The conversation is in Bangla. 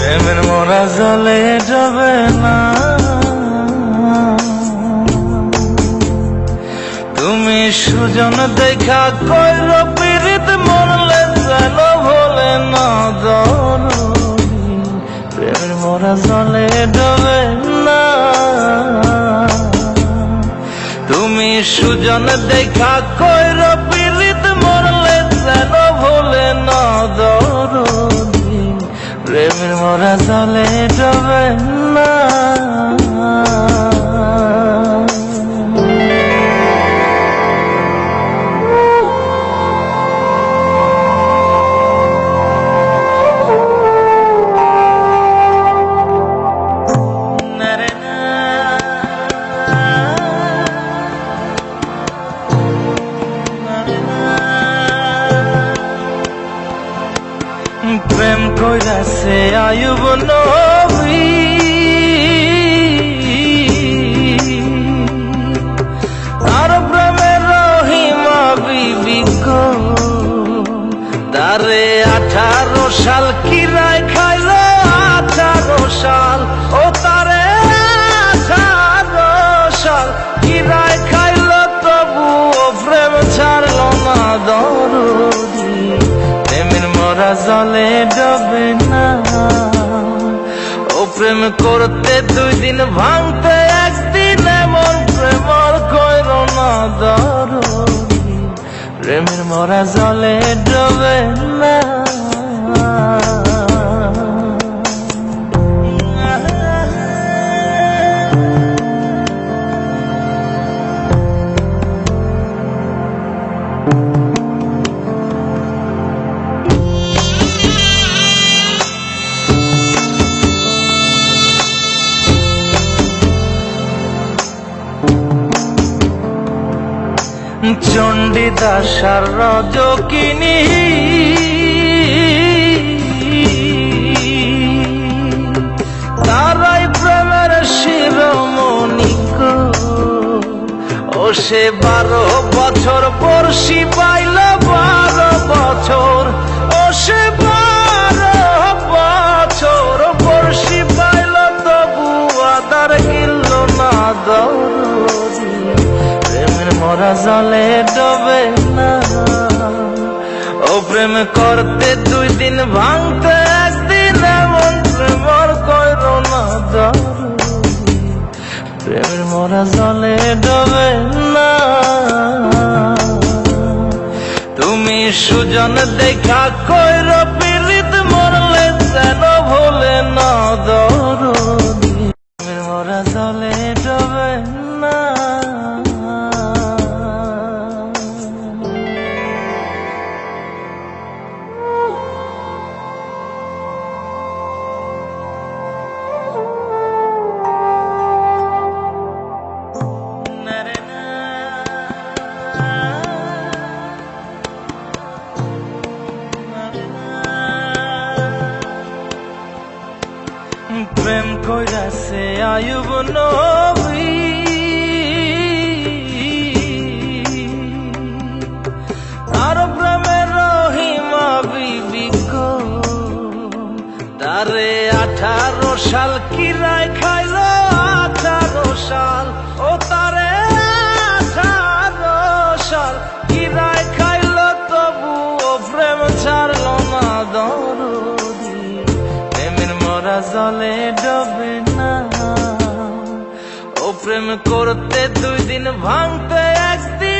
প্রেমের মোরা জলে যাবে না। তুমি সুজন দেখা কইর পীড়িত মরলে যেন ভোলে না দরদি। প্রেমের মোরা জলে যাবে না। তুমি সুজন দেখা কইর পীড়িত মরলে যেন ভোলে না দরদি। প্রেমের মোরা জলে যাবে না। প্রেম কইরাছে আয়ুব নবী, আর প্রেমের রহিমা বিবি গো। তারে 18 সাল কিরায় খাইল 18 সাল, ও তারে 18 সাল কিরায় খাইল, তবু ও প্রেম ছাড়ল না দরদি। প্রেমের মোরা জলে ডবে না। ও প্রেম করতে 2 দিন ভাঙতে 1 দিন, এমন প্রেমর কইর না দরদি। প্রেমের মোরা জলে ডবে না। চণ্ডীদাস আর রজকিনী তারাই প্রেমের শিরোমণি গো। ও সে 12 বছর বর্ষি পাইল 12 বছর, ও সে 12 বছর বর্ষি পাইল, তবু আদার গিলল না দরদি। প্রেমের মোরা জলে ডবে না। ও প্রেম করতে 2 দিন ভাঙতে 1 দিন, এমন প্রেমর কইর না দরদি। প্রেমের মোরা জলে ডবে না। তুমি সুজন দেখা কইর পীড়িত মরলে যেন ভোলে না দরদি। প্রেমের মোরা জলে ডবে না। প্রেম কইরাছে আয়ুব নবী, আর প্রেমের রহিমা বিবি গো। তারে 18 সাল কিরায় খাইল 18 সাল, ও তারে 18 সাল কিরায় খাইল, তবু ও প্রেম ছাড়ল না দরদি। প্রেমের মোরা জলে ডবে না। ও প্রেম করতে 2 দিন ভাঙতে 1 দিন,